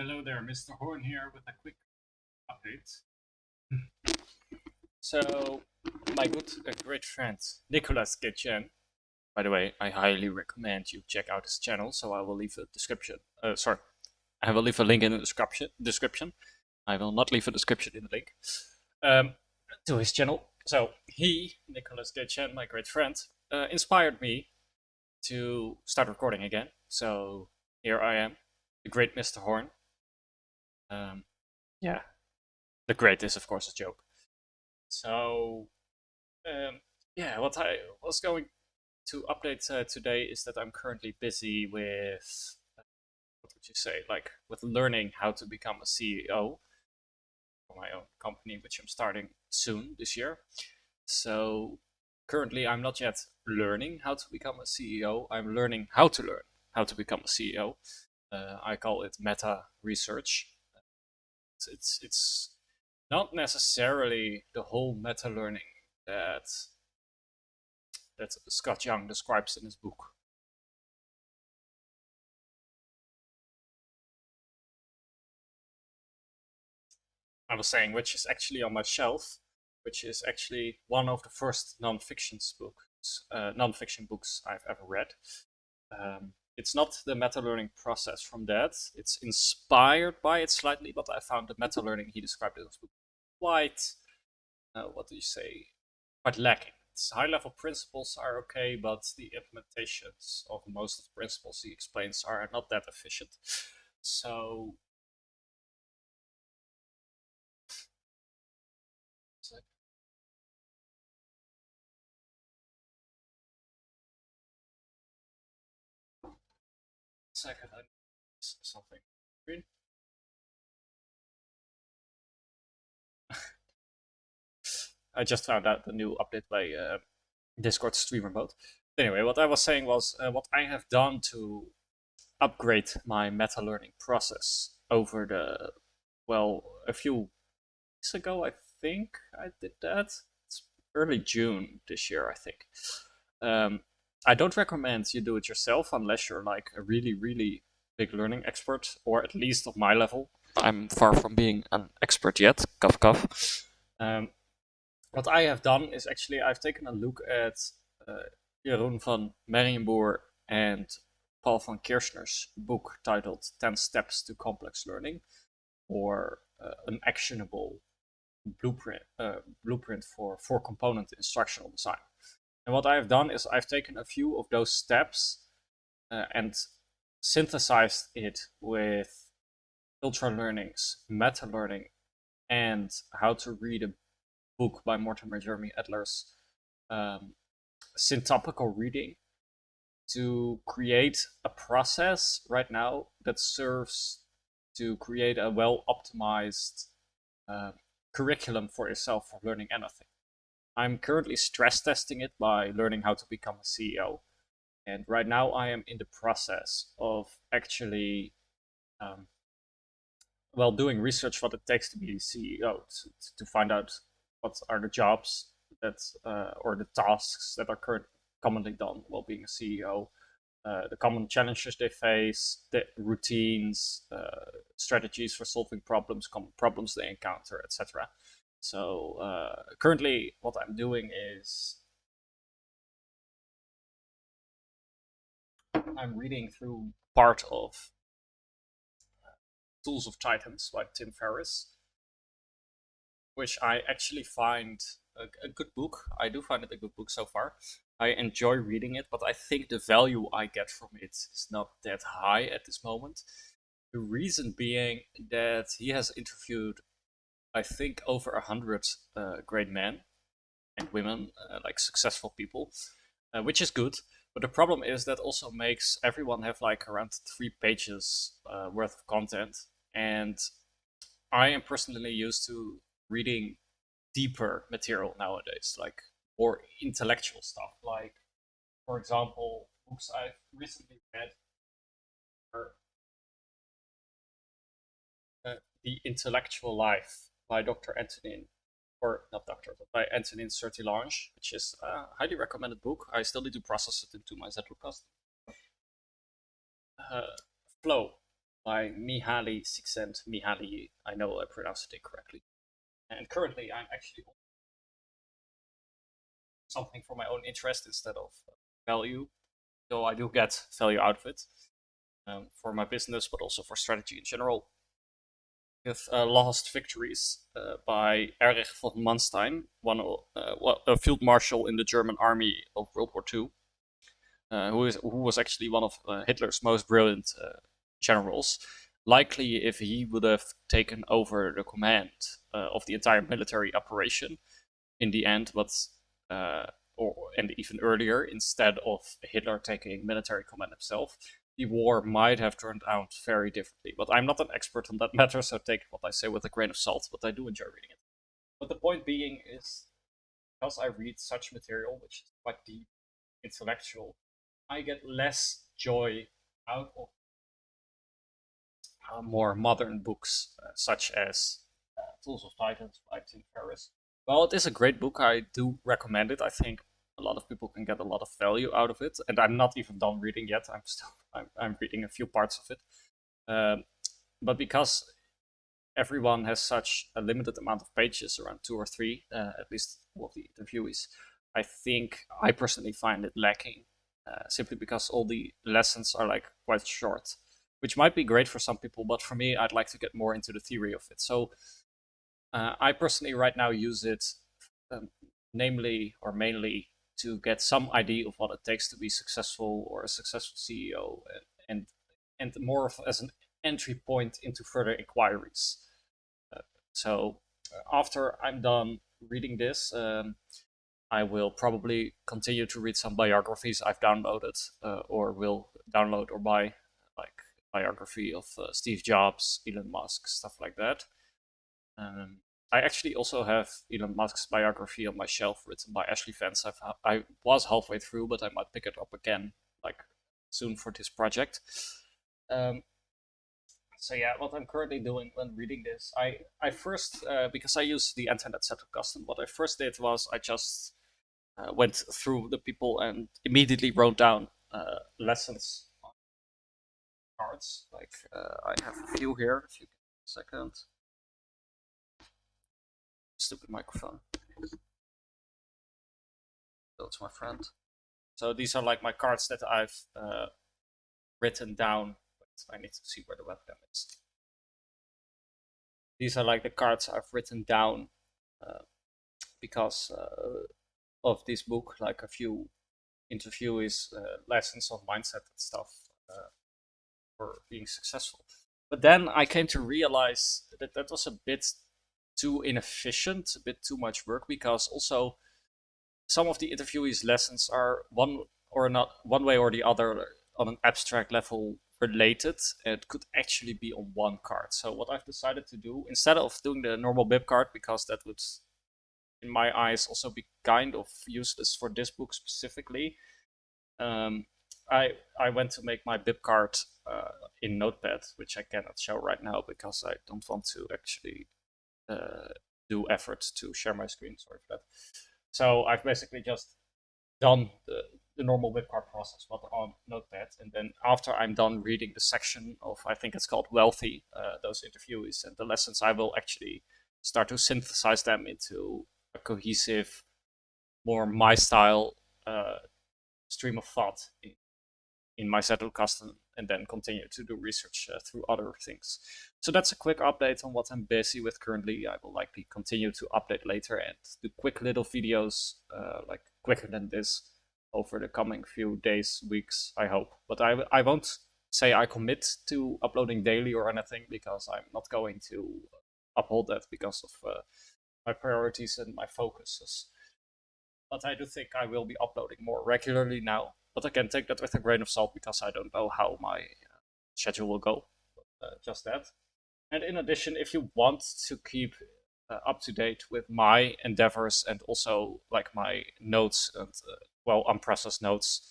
Hello there, Mr. Horn here with a quick update. So, my great friend Nicholas Gatien, by the way, I highly recommend you check out his channel. So I will leave a description. I will leave a link in the description. I will not leave a description in the link um, to his channel. So Nicholas Gatien, my great friend, inspired me to start recording again. So here I am, the great Mr. Horn. Um, yeah, the great is of course a joke. So, yeah, what I was going to update today is that I'm currently busy with, what would you say, like with learning how to become a CEO for my own company, which I'm starting soon this year. So, currently, I'm not yet learning how to become a CEO. I'm learning how to learn how to become a CEO. I call it meta research. It's not necessarily the whole meta learning that Scott Young describes in his book. I was saying, which is actually on my shelf, which is actually one of the first non-fiction books I've ever read. It's not the meta learning process from that. It's inspired by it slightly, but I found the meta learning he described in his book quite, what do you say, quite lacking. Its high level principles are okay, but the implementations of most of the principles he explains are not that efficient. So, second, I something. I just found out the new update by Discord streamer mode. Anyway, what I was saying was what I have done to upgrade my meta learning process over a few weeks ago, I think I did that. It's early June this year, I think. Um, I don't recommend you do it yourself unless you're like a really, really big learning expert, or at least of my level. I'm far from being an expert yet. Cough, cough. What I have done is actually I've taken a look at Jeroen van Marienboer and Paul van Kirchner's book titled 10 Steps to Complex Learning, or an actionable blueprint for four-component instructional design. And what I've done is I've taken a few of those steps and synthesized it with ultra learnings, meta learning, and how to read a book by Mortimer Jeremy Adler's syntopical reading to create a process right now that serves to create a well optimized curriculum for yourself for learning anything. I'm currently stress testing it by learning how to become a CEO. And right now I am in the process of actually, um, doing research what it takes to be a CEO, to find out what are the jobs that or the tasks that are commonly done while being a CEO, the common challenges they face, the routines, strategies for solving problems, common problems they encounter, etc. So currently, what I'm doing is I'm reading through part of Tools of Titans by Tim Ferriss, which I actually find a good book. I do find it a good book so far. I enjoy reading it, but I think the value I get from it is not that high at this moment. The reason being that he has interviewed, I think, over 100 great men and women, like successful people, which is good. But the problem is that also makes everyone have like around 3 pages worth of content. And I am personally used to reading deeper material nowadays, like more intellectual stuff. Like, for example, books I've recently read are The Intellectual Life by Dr. Antonin, or not Doctor, but by Antonin Sertilange, which is a highly recommended book. I still need to process it into my Zettelkast. Uh, Flow. by Mihaly Csikszentmihalyi. I know I pronounced it incorrectly. And currently, I'm actually something for my own interest instead of value, though I do get value out of it for my business, but also for strategy in general. With Lost Victories by Erich von Manstein, a field marshal in the German army of World War II, who was actually one of Hitler's most brilliant generals. Likely, if he would have taken over the command of the entire military operation in the end, but and even earlier, instead of Hitler taking military command himself, the war might have turned out very differently. But I'm not an expert on that matter, so take what I say with a grain of salt, but I do enjoy reading it. But the point being is, because I read such material, which is quite deep, intellectual, I get less joy out of more modern books, such as Tools of Titans by Tim Ferriss. Well, it is a great book. I do recommend it. I think a lot of people can get a lot of value out of it, and I'm not even done reading yet. I'm reading a few parts of it, but because everyone has such a limited amount of pages, around 2 or 3, at least all of the interviewees, I think I personally find it lacking, simply because all the lessons are like quite short, which might be great for some people, but for me, I'd like to get more into the theory of it. So I personally right now use it, namely or mainly, to get some idea of what it takes to be successful or a successful CEO, and and more of as an entry point into further inquiries. So after I'm done reading this, I will probably continue to read some biographies I've downloaded, or will download or buy, like biography of Steve Jobs, Elon Musk, stuff like that. Um, I actually also have Elon Musk's biography on my shelf, written by Ashley Vance. I was halfway through, but I might pick it up again, like soon, for this project. Um, so yeah, what I'm currently doing when reading this, I first, because I use the internet set up custom, what I first did was I just went through the people and immediately wrote down lessons on cards. Like I have a few here. If you give me a second. Stupid microphone. That's my friend. So these are like my cards that I've written down. Wait, I need to see where the webcam is. These are like the cards I've written down because of this book, like a few interviewees, lessons of mindset and stuff for being successful. But then I came to realize that that was a bit too inefficient, a bit too much work, because also some of the interviewees' lessons are one way or the other on an abstract level related, and could actually be on one card. So what I've decided to do, instead of doing the normal bib card, because that would, in my eyes, also be kind of useless for this book specifically, um, I went to make my bib card in Notepad, which I cannot show right now because I don't want to actually do effort to share my screen. Sorry for that. So I've basically just done the normal bib card process, but on Notepad, and then after I'm done reading the section of, I think it's called Wealthy, those interviewees and the lessons, I will actually start to synthesize them into a cohesive, more my style stream of thought in my settled custom, and then continue to do research through other things. So that's a quick update on what I'm busy with currently. I will likely continue to update later and do quick little videos, like quicker than this, over the coming few days, weeks, I hope. But I won't say I commit to uploading daily or anything, because I'm not going to uphold that because of my priorities and my focuses. But I do think I will be uploading more regularly now. But again, take that with a grain of salt, because I don't know how my schedule will go. Just that. And in addition, if you want to keep up to date with my endeavors and also like my notes and unprocessed notes,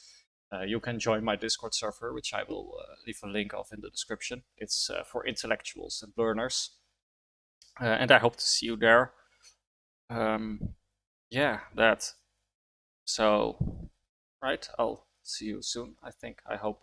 you can join my Discord server, which I will leave a link of in the description. It's for intellectuals and learners, and I hope to see you there. Yeah, that. So, right, I'll see you soon, I think, I hope.